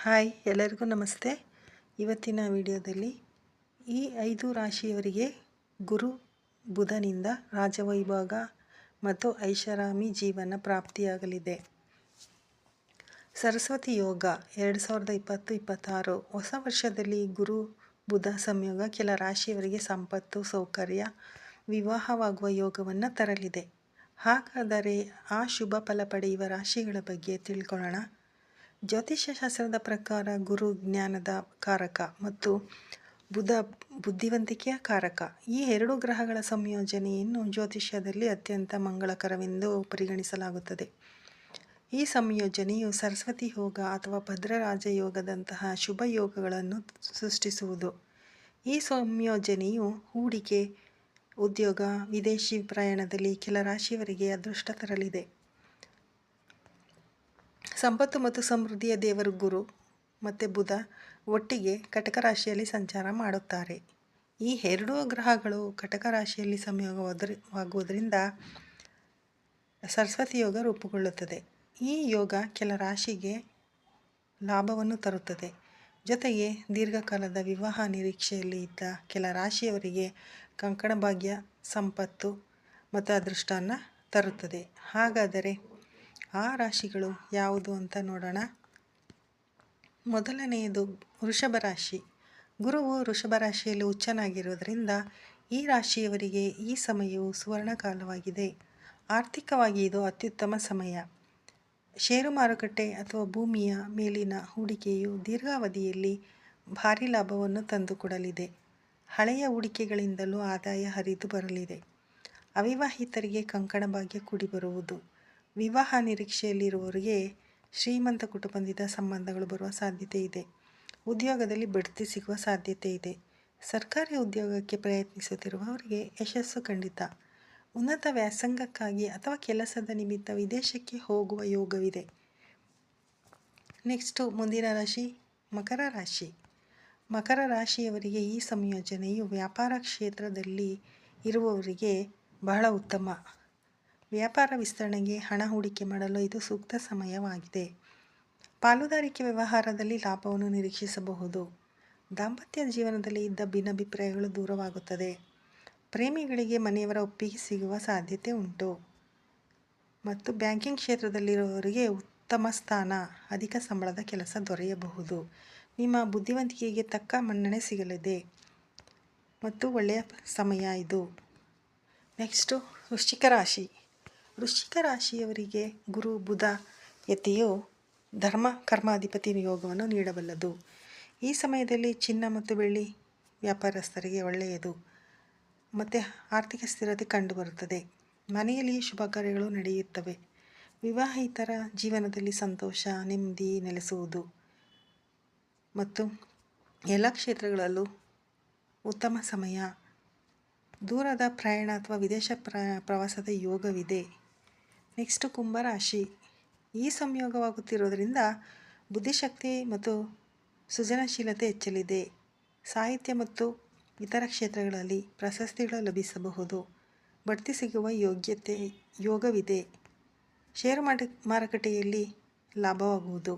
Hi, ಎಲ್ಲರಿಗೂ ನಮಸ್ತೆ. ಇವತ್ತಿನ ವಿಡಿಯೋದಲ್ಲಿ ಈ 5 ರಾಶಿಯವರಿಗೆ ಗುರು ಬುಧನಿಂದ ರಾಜವೈಭೋಗ ಮತ್ತು ಐಷಾರಾಮಿ ಜೀವನ ಪ್ರಾಪ್ತಿಯಾಗಲಿದೆ. ಸರಸ್ವತಿ ಯೋಗ 2020-26 ಹೊಸ ವರ್ಷದಲ್ಲಿ ಗುರು ಬುಧ ಸಂಯೋಗ ಕೆಲ ರಾಶಿಯವರಿಗೆ ಸಂಪತ್ತು, ಸೌಕರ್ಯ, ವಿವಾಹವಾಗುವ ಯೋಗವನ್ನು ತರಲಿದೆ. ಹಾಗಾದರೆ ಆ ಶುಭ ಫಲ ಪಡೆಯುವ ರಾಶಿಗಳ ಬಗ್ಗೆ ತಿಳ್ಕೊಳ್ಳೋಣ. ಜ್ಯೋತಿಷ್ಯ ಶಾಸ್ತ್ರದ ಪ್ರಕಾರ ಗುರು ಜ್ಞಾನದ ಕಾರಕ ಮತ್ತು ಬುಧ ಬುದ್ಧಿವಂತಿಕೆಯ ಕಾರಕ. ಈ ಎರಡು ಗ್ರಹಗಳ ಸಂಯೋಜನೆಯನ್ನು ಜ್ಯೋತಿಷ್ಯದಲ್ಲಿ ಅತ್ಯಂತ ಮಂಗಳಕರವೆಂದು ಪರಿಗಣಿಸಲಾಗುತ್ತದೆ. ಈ ಸಂಯೋಜನೆಯು ಸರಸ್ವತಿ ಯೋಗ ಅಥವಾ ಭದ್ರರಾಜ ಯೋಗದಂತಹ ಶುಭ ಯೋಗಗಳನ್ನು ಸೃಷ್ಟಿಸುವುದು. ಈ ಸಂಯೋಜನೆಯು ಹೂಡಿಕೆ, ಉದ್ಯೋಗ, ವಿದೇಶಿ ಪ್ರಯಾಣದಲ್ಲಿ ಕೆಲ ರಾಶಿಯವರಿಗೆ ಅದೃಷ್ಟ ತರಲಿದೆ. ಸಂಪತ್ತು ಮತ್ತು ಸಮೃದ್ಧಿಯ ದೇವರು ಗುರು ಮತ್ತು ಬುಧ ಒಟ್ಟಿಗೆ ಕಟಕ ರಾಶಿಯಲ್ಲಿ ಸಂಚಾರ ಮಾಡುತ್ತಾರೆ. ಈ ಎರಡೂ ಗ್ರಹಗಳು ಕಟಕ ರಾಶಿಯಲ್ಲಿ ಸಂಯೋಗವಾಗುವುದರಿಂದ ಸರಸ್ವತಿ ಯೋಗ ರೂಪುಗೊಳ್ಳುತ್ತದೆ. ಈ ಯೋಗ ಕೆಲ ರಾಶಿಗೆ ಲಾಭವನ್ನು ತರುತ್ತದೆ. ಜೊತೆಗೆ ದೀರ್ಘಕಾಲದ ವಿವಾಹ ನಿರೀಕ್ಷೆಯಲ್ಲಿ ಇದ್ದ ಕೆಲ ರಾಶಿಯವರಿಗೆ ಕಂಕಣ ಭಾಗ್ಯ, ಸಂಪತ್ತು ಮತ್ತು ಅದೃಷ್ಟವನ್ನು ತರುತ್ತದೆ. ಹಾಗಾದರೆ ಆ ರಾಶಿಗಳು ಯಾವುದು ಅಂತ ನೋಡೋಣ. ಮೊದಲನೆಯದು ವೃಷಭ ರಾಶಿ. ಗುರುವು ವೃಷಭ ರಾಶಿಯಲ್ಲಿ ಉಚ್ಚನಾಗಿರುವುದರಿಂದ ಈ ರಾಶಿಯವರಿಗೆ ಈ ಸಮಯವು ಸುವರ್ಣ ಕಾಲವಾಗಿದೆ. ಆರ್ಥಿಕವಾಗಿ ಇದು ಅತ್ಯುತ್ತಮ ಸಮಯ. ಷೇರು ಮಾರುಕಟ್ಟೆ ಅಥವಾ ಭೂಮಿಯ ಮೇಲಿನ ಹೂಡಿಕೆಯು ದೀರ್ಘಾವಧಿಯಲ್ಲಿ ಭಾರಿ ಲಾಭವನ್ನು ತಂದುಕೊಡಲಿದೆ. ಹಳೆಯ ಹೂಡಿಕೆಗಳಿಂದಲೂ ಆದಾಯ ಹರಿದು ಬರಲಿದೆ. ಅವಿವಾಹಿತರಿಗೆ ಕಂಕಣ ಭಾಗ್ಯ ಕೂಡಿ ಬರುವುದು. ವಿವಾಹ ನಿರೀಕ್ಷೆಯಲ್ಲಿರುವವರಿಗೆ ಶ್ರೀಮಂತ ಕುಟುಂಬದಿಂದ ಸಂಬಂಧಗಳು ಬರುವ ಸಾಧ್ಯತೆ ಇದೆ. ಉದ್ಯೋಗದಲ್ಲಿ ಬಡ್ತಿ ಸಿಗುವ ಸಾಧ್ಯತೆ ಇದೆ. ಸರ್ಕಾರಿ ಉದ್ಯೋಗಕ್ಕೆ ಪ್ರಯತ್ನಿಸುತ್ತಿರುವವರಿಗೆ ಯಶಸ್ಸು ಖಂಡಿತ. ಉನ್ನತ ವ್ಯಾಸಂಗಕ್ಕಾಗಿ ಅಥವಾ ಕೆಲಸದ ನಿಮಿತ್ತ ವಿದೇಶಕ್ಕೆ ಹೋಗುವ ಯೋಗವಿದೆ. ನೆಕ್ಸ್ಟು ಮುಂದಿನ ರಾಶಿ ಮಕರ ರಾಶಿ. ಮಕರ ರಾಶಿಯವರಿಗೆ ಈ ಸಂಯೋಜನೆಯು ವ್ಯಾಪಾರ ಕ್ಷೇತ್ರದಲ್ಲಿ ಇರುವವರಿಗೆ ಬಹಳ ಉತ್ತಮ. ವ್ಯಾಪಾರ ವಿಸ್ತರಣೆಗೆ ಹಣ ಹೂಡಿಕೆ ಮಾಡಲು ಇದು ಸೂಕ್ತ ಸಮಯವಾಗಿದೆ. ಪಾಲುದಾರಿಕೆ ವ್ಯವಹಾರದಲ್ಲಿ ಲಾಭವನ್ನು ನಿರೀಕ್ಷಿಸಬಹುದು. ದಾಂಪತ್ಯ ಜೀವನದಲ್ಲಿ ಇದ್ದ ಭಿನ್ನಾಭಿಪ್ರಾಯಗಳು ದೂರವಾಗುತ್ತದೆ. ಪ್ರೇಮಿಗಳಿಗೆ ಮನೆಯವರ ಒಪ್ಪಿಗೆ ಸಿಗುವ ಸಾಧ್ಯತೆ ಉಂಟು. ಮತ್ತು ಬ್ಯಾಂಕಿಂಗ್ ಕ್ಷೇತ್ರದಲ್ಲಿರುವವರಿಗೆ ಉತ್ತಮ ಸ್ಥಾನ, ಅಧಿಕ ಸಂಬಳದ ಕೆಲಸ ದೊರೆಯಬಹುದು. ನಿಮ್ಮ ಬುದ್ಧಿವಂತಿಕೆಗೆ ತಕ್ಕ ಮನ್ನಣೆ ಸಿಗಲಿದೆ ಮತ್ತು ಒಳ್ಳೆಯ ಸಮಯ ಇದು. ನೆಕ್ಸ್ಟು ವೃಶ್ಚಿಕ ರಾಶಿ. ವೃಶ್ಚಿಕ ರಾಶಿಯವರಿಗೆ ಗುರು ಬುಧ ಯತಿಯು ಧರ್ಮ ಕರ್ಮಾಧಿಪತಿ ಯೋಗವನ್ನು ನೀಡಬಲ್ಲದು. ಈ ಸಮಯದಲ್ಲಿ ಚಿನ್ನ ಮತ್ತು ಬೆಳ್ಳಿ ವ್ಯಾಪಾರಸ್ಥರಿಗೆ ಒಳ್ಳೆಯದು ಮತ್ತು ಆರ್ಥಿಕ ಸ್ಥಿರತೆ ಕಂಡುಬರುತ್ತದೆ. ಮನೆಯಲ್ಲಿ ಶುಭ ಕಾರ್ಯಗಳು ನಡೆಯುತ್ತವೆ. ವಿವಾಹಿತರ ಜೀವನದಲ್ಲಿ ಸಂತೋಷ, ನೆಮ್ಮದಿ ನೆಲೆಸುವುದು ಮತ್ತು ಎಲ್ಲ ಕ್ಷೇತ್ರಗಳಲ್ಲೂ ಉತ್ತಮ ಸಮಯ. ದೂರದ ಪ್ರಯಾಣ ಅಥವಾ ವಿದೇಶ ಪ್ರವಾಸದ ಯೋಗವಿದೆ. ನೆಕ್ಸ್ಟು ಕುಂಭರಾಶಿ. ಈ ಸಂಯೋಗವಾಗುತ್ತಿರುವುದರಿಂದ ಬುದ್ಧಿಶಕ್ತಿ ಮತ್ತು ಸೃಜನಶೀಲತೆ ಹೆಚ್ಚಲಿದೆ. ಸಾಹಿತ್ಯ ಮತ್ತು ಇತರ ಕ್ಷೇತ್ರಗಳಲ್ಲಿ ಪ್ರಶಸ್ತಿಗಳು ಲಭಿಸಬಹುದು. ಬಡ್ತಿ ಸಿಗುವ ಯೋಗವಿದೆ. ಷೇರು ಮಾರುಕಟ್ಟೆಯಲ್ಲಿ ಲಾಭವಾಗುವುದು.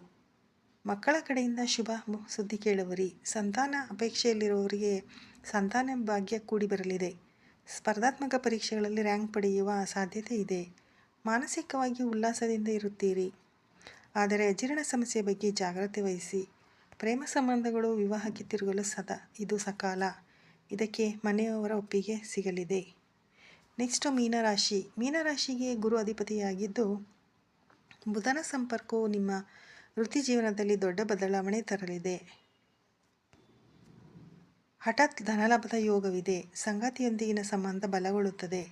ಮಕ್ಕಳ ಕಡೆಯಿಂದ ಶುಭ ಸುದ್ದಿ ಕೇಳುವಿರಿ. ಸಂತಾನ ಅಪೇಕ್ಷೆಯಲ್ಲಿರುವವರಿಗೆ ಸಂತಾನ ಭಾಗ್ಯ ಕೂಡಿ ಬರಲಿದೆ. ಸ್ಪರ್ಧಾತ್ಮಕ ಪರೀಕ್ಷೆಗಳಲ್ಲಿ ರ್ಯಾಂಕ್ ಪಡೆಯುವ ಸಾಧ್ಯತೆ ಇದೆ. ಮಾನಸಿಕವಾಗಿ ಉಲ್ಲಾಸದಿಂದ ಇರುತ್ತೀರಿ. ಆದರೆ ಅಜೀರ್ಣ ಸಮಸ್ಯೆ ಬಗ್ಗೆ ಜಾಗ್ರತೆ ವಹಿಸಿ. ಪ್ರೇಮ ಸಂಬಂಧಗಳು ವಿವಾಹಕ್ಕೆ ತಿರುಗಲು ಇದು ಸಕಾಲ. ಇದಕ್ಕೆ ಮನೆಯವರ ಒಪ್ಪಿಗೆ ಸಿಗಲಿದೆ. ನೆಕ್ಸ್ಟು ಮೀನರಾಶಿ. ಮೀನರಾಶಿಗೆ ಗುರು ಅಧಿಪತಿಯಾಗಿದ್ದು ಬುಧನ ಸಂಪರ್ಕವು ನಿಮ್ಮ ವೃತ್ತಿ ಜೀವನದಲ್ಲಿ ದೊಡ್ಡ ಬದಲಾವಣೆ ತರಲಿದೆ. ಹಠಾತ್ ಧನಲಾಭದ ಯೋಗವಿದೆ. ಸಂಗಾತಿಯೊಂದಿಗಿನ ಸಂಬಂಧ ಬಲಗೊಳ್ಳುತ್ತದೆ.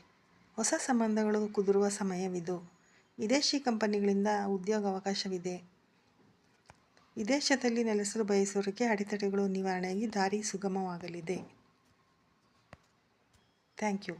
ಹೊಸ ಸಂಬಂಧಗಳು ಕುದುರುವ ಸಮಯವಿದು. ವಿದೇಶಿ ಕಂಪನಿಗಳಿಂದ ಉದ್ಯೋಗ ಅವಕಾಶವಿದೆ. ವಿದೇಶದಲ್ಲಿ ನೆಲೆಸಲು ಬಯಸುವವರಿಗೆ ಅಡೆತಡೆಗಳು ನಿವಾರಣೆಯಾಗಿ ದಾರಿ ಸುಗಮವಾಗಲಿದೆ. Thank you.